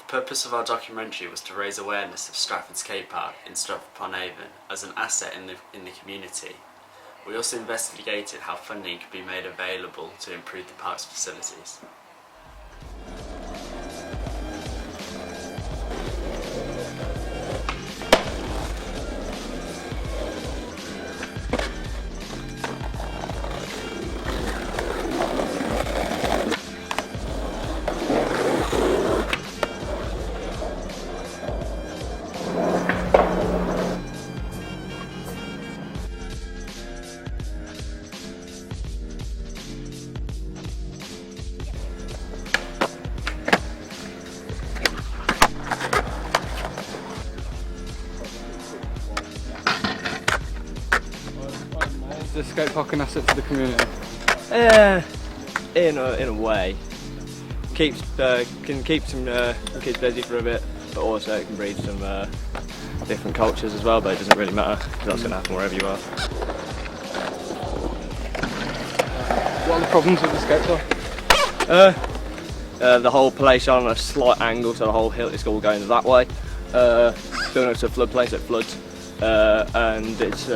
purpose of our documentary was to raise awareness of Stratford Skate Park in Stratford-upon-Avon as an asset in the community. We also investigated how funding could be made available to improve the park's facilities. The skate park an asset to the community? In a way. Can keep some kids busy for a bit, but also it can breed some different cultures as well, but it doesn't really matter because that's going to happen wherever you are. What are the problems with the skate park? The whole place on a slight angle, so the whole hill is all going that way. Building up to a floodplain, so it floods, and it's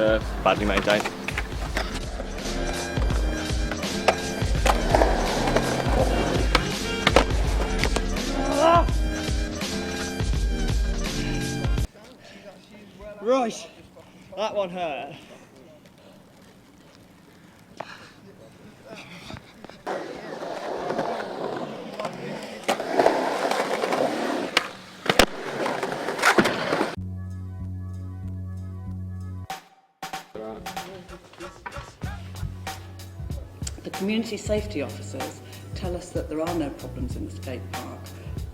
badly maintained. Right, that one hurt. The community safety officers tell us that there are no problems in the skate park,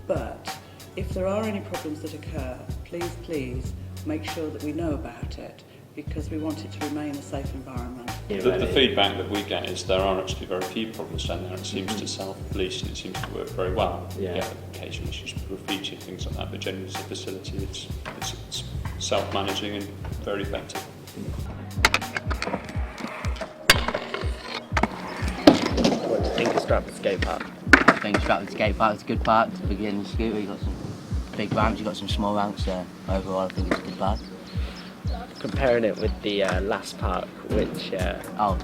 but if there are any problems that occur, please make sure that we know about it, because we want it to remain a safe environment. The feedback that we get is there are actually very few problems down there. It seems to self-police and it seems to work very well. Yeah. We get occasional issues with graffiti and things like that, but generally as a facility it's self-managing and very effective. What do you think of Stratford Skate Park? I think Stratford Skate Park is a good park to begin scooter. You've got some big ramps, you've got some small ramps, so overall I think it's a good park. Comparing it with the last park, which... Oh,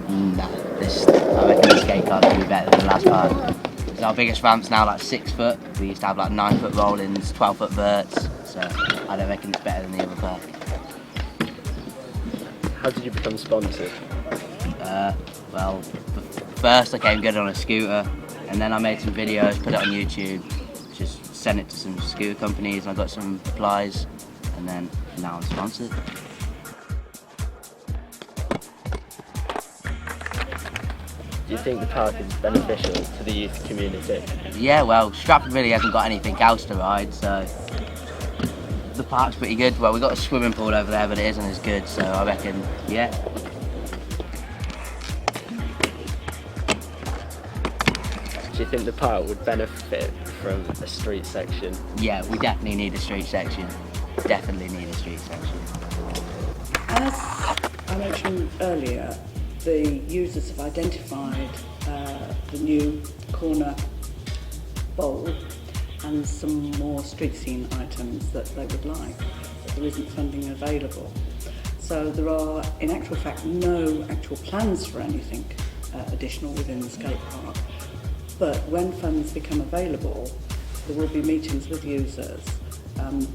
no, I reckon the skate park will be better than the last park. So our biggest ramp's now like 6 foot, we used to have like 9 foot rollings, 12 foot verts, so I don't reckon it's better than the other park. How did you become sponsored? Well, first I came good on a scooter, and then I made some videos, put it on YouTube, just sent it to some scooter companies and I got some replies, and then now I'm sponsored. Do you think the park is beneficial to the youth community? Yeah, well, Stratford really hasn't got anything else to ride, so the park's pretty good. Well, we've got a swimming pool over there, but it isn't as good, so I reckon, yeah. Do you think the park would benefit from a street section? Yeah, we definitely need a street section. Definitely need a street section. As I mentioned earlier, the users have identified the new corner bowl and some more street scene items that they would like, but there isn't funding available. So there are, in actual fact, no actual plans for anything additional within the skate park. But when funds become available, there will be meetings with users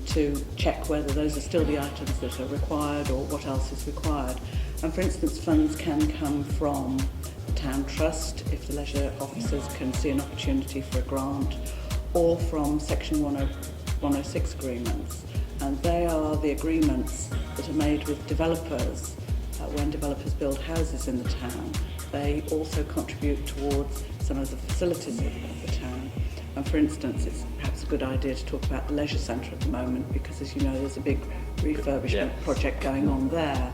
to check whether those are still the items that are required or what else is required. And for instance, funds can come from the town trust if the leisure officers can see an opportunity for a grant, or from Section 106 agreements. And they are the agreements that are made with developers. When developers build houses in the town, they also contribute towards some of the facilities of the town. And for instance, it's perhaps a good idea to talk about the leisure centre at the moment, because as you know, there's a big refurbishment project going on there.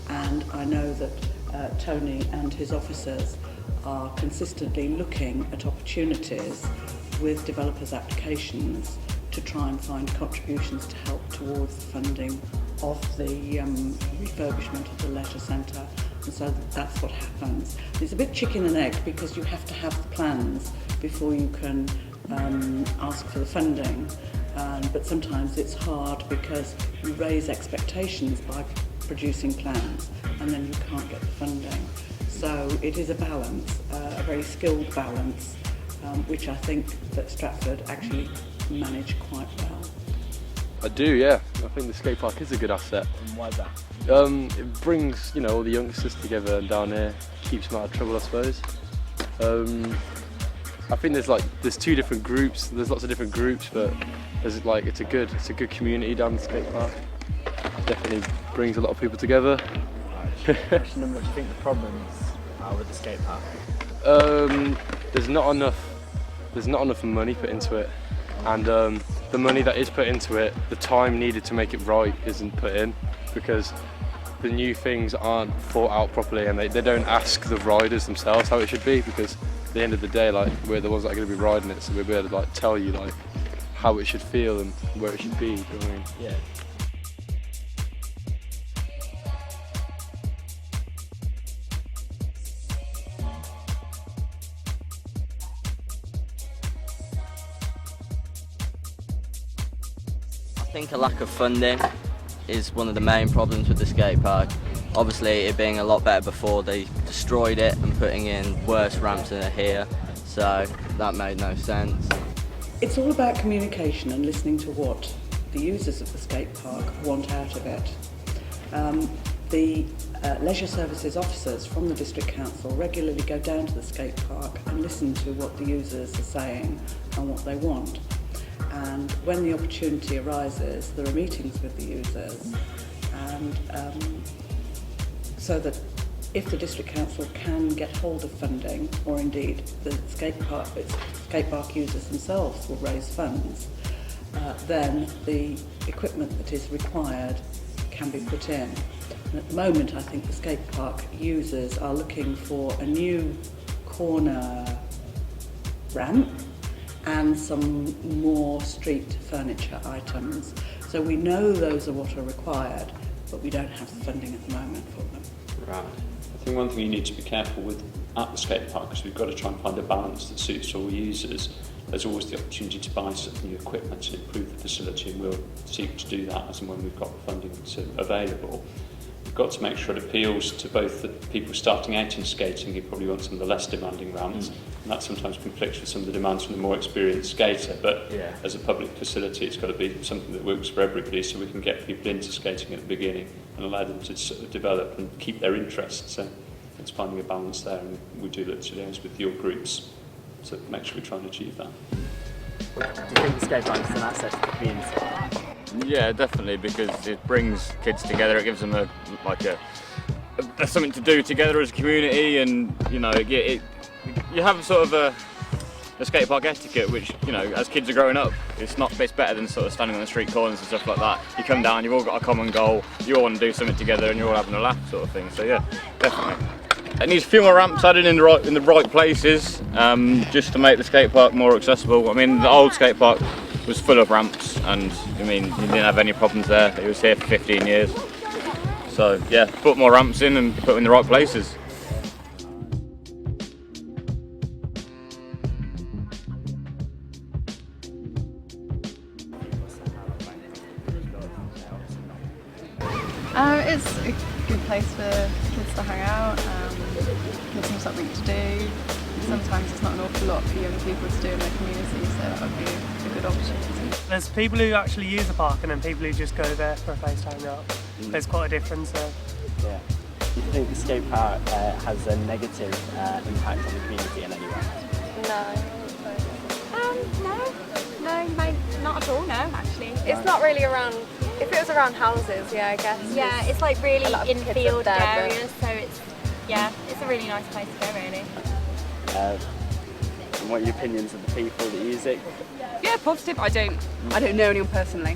And I know that Tony and his officers are consistently looking at opportunities with developers' applications to try and find contributions to help towards the funding of the refurbishment of the leisure centre. And so that's what happens. It's a bit chicken and egg, because you have to have the plans before you can ask for the funding, but sometimes it's hard because you raise expectations by producing plans and then you can't get the funding. So it is a balance, a very skilled balance, which I think that Stratford actually manage quite well. I do, yeah. I think the skate park is a good asset. And why is that? It brings, all the youngsters together down here, keeps them out of trouble, I suppose. I think there's two different groups. There's lots of different groups, but it's a good community down the skate park. Definitely brings a lot of people together. Question number, what do you think the problems are with the skate park? There's not enough money put into it, and the money that is put into it, the time needed to make it right isn't put in, because the new things aren't thought out properly, and they don't ask the riders themselves how it should be, because at the end of the day, we're the ones that are going to be riding it, so we'll be able to tell you how it should feel and where it should be. Do you know what I mean? Yeah. I think a lack of funding is one of the main problems with the skate park. Obviously, it being a lot better before they destroyed it and putting in worse ramps than are here, so that made no sense. It's all about communication and listening to what the users of the skate park want out of it. The leisure services officers from the District Council regularly go down to the skate park and listen to what the users are saying and what they want. And when the opportunity arises, there are meetings with the users, and so that if the District Council can get hold of funding, or indeed the skate park users themselves will raise funds, then the equipment that is required can be put in. And at the moment, I think the skate park users are looking for a new corner ramp and some more street furniture items. So we know those are what are required, but we don't have the funding at the moment for them. Right. I think one thing you need to be careful with at the skate park is we've got to try and find a balance that suits all users. There's always the opportunity to buy some new equipment to improve the facility, and we'll seek to do that as and when we've got the funding available. We've got to make sure it appeals to both the people starting out in skating who probably want some of the less demanding ramps, and that sometimes conflicts with some of the demands from the more experienced skater, but as a public facility it's got to be something that works for everybody, so we can get people into skating at the beginning and allow them to sort of develop and keep their interest. So it's finding a balance there, and we do look to liaise with your groups to make sure we try and achieve that. Do you think the skate park is an asset to the community? Yeah, definitely, because it brings kids together. It gives them a something to do together as a community, and you have sort of a skate park etiquette, which as kids are growing up, it's better than sort of standing on the street corners and stuff like that. You come down, you've all got a common goal, you all want to do something together, and you're all having a laugh, sort of thing. So yeah, definitely. It needs a few more ramps added in the right places, just to make the skate park more accessible. I mean, the old skate park was full of ramps, and you didn't have any problems there. It was here for 15 years. So yeah, put more ramps in and put them in the right places. It's a good place for kids to hang out, gives them something to do. Sometimes there's not an awful lot for young people to do in their community, so that would be a good opportunity. There's people who actually use the park and then people who just go there for a place to hang out. There's quite a difference there. Yeah. Do you think the skate park has a negative impact on the community in any way? No, not at all, no, actually. It's not really around, if it was around houses, yeah, I guess. Yeah, it's like really infield areas, so it's a really nice place to go, really. And what are your opinions of the people that use it? Yeah, positive. I don't know anyone personally,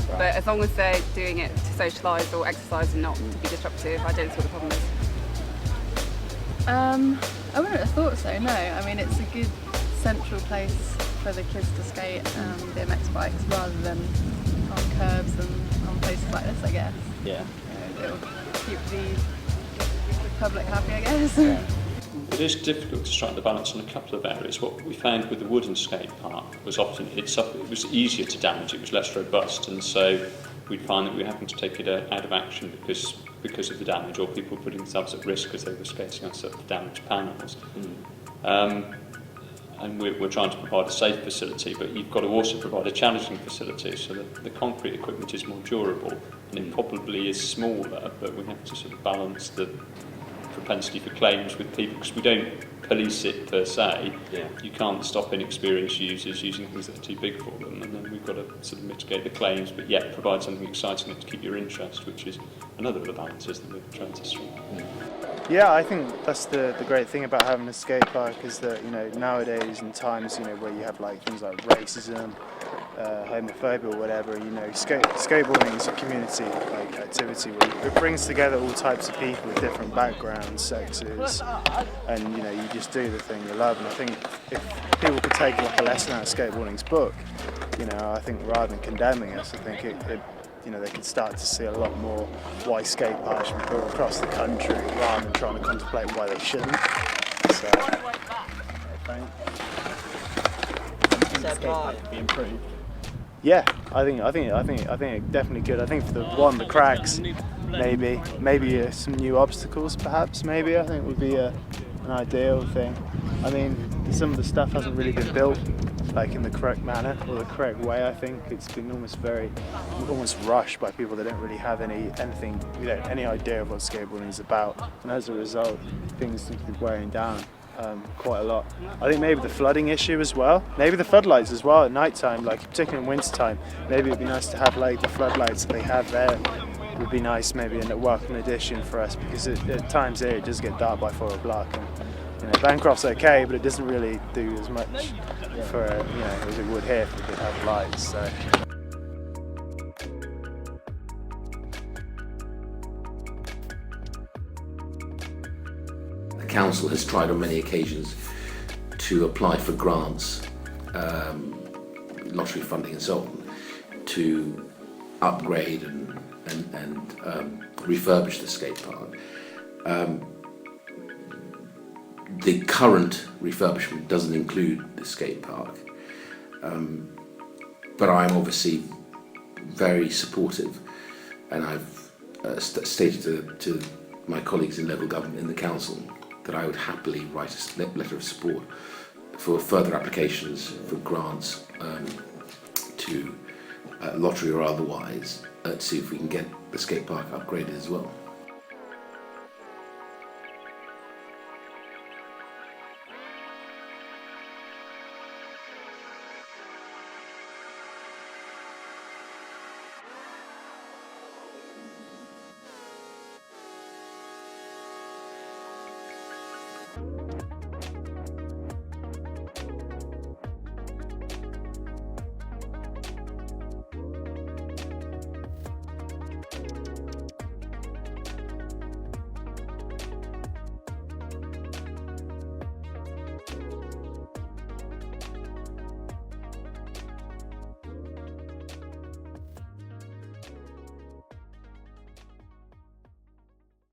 but as long as they're doing it to socialise or exercise and not to be disruptive, I don't see what the problem is. I wouldn't have thought so, no. I mean, it's a good central place for the kids to skate BMX bikes rather than on curbs and on places like this, I guess. Yeah. It'll keep the public happy, I guess. Yeah. It is difficult to strike the balance on a couple of areas. What we found with the wooden skate park was often it was easier to damage, it was less robust, and so we'd find that we were having to take it out of action because of the damage, or people putting themselves at risk because they were skating on sort of damaged panels. And we're trying to provide a safe facility, but you've got to also provide a challenging facility so that the concrete equipment is more durable, and it probably is smaller, but we have to sort of balance the propensity for claims with people, because we don't police it per se. You can't stop inexperienced users using things that are too big for them, and then we've got to sort of mitigate the claims, but yet provide something exciting to keep your interest, which is another of the balances that we're trying to strike. Yeah, I think that's the great thing about having a skate park is that, you know, nowadays in times, you know, where you have like things like racism, homophobia or whatever, you know, skateboarding is a community like activity where it brings together all types of people with different backgrounds, sexes, and you know, you just do the thing you love. And I think if people could take like a lesson out of skateboarding's book, you know, I think rather than condemning us, I think it you know, they could start to see a lot more why skate parks should be built across the country rather than trying to contemplate why they shouldn't. So, skate park could be improved. yeah, I think it definitely could. I think for the cracks, maybe some new obstacles, perhaps. Maybe I think would be an ideal thing. I mean, some of the stuff hasn't really been built like in the correct manner or the correct way. I think it's been almost rushed by people that don't really have any idea of what skateboarding is about, and as a result, things seem to be wearing down quite a lot. I think maybe the flooding issue as well, maybe the floodlights as well at night time, like particularly in winter time. Maybe it'd be nice to have like the floodlights that they have there. It would be nice, maybe a welcome addition for us, because at times here it does get dark by 4 o'clock. And, you know, Bancroft's okay, but it doesn't really do as much for you know, as it would here if we could have lights. So. The council has tried on many occasions to apply for grants, lottery funding and so on, to upgrade and refurbish the skate park. The current refurbishment doesn't include the skate park, but I'm obviously very supportive, and I've stated to my colleagues in local government in the council that I would happily write a letter of support for further applications for grants to lottery or otherwise, to see if we can get the skate park upgraded as well.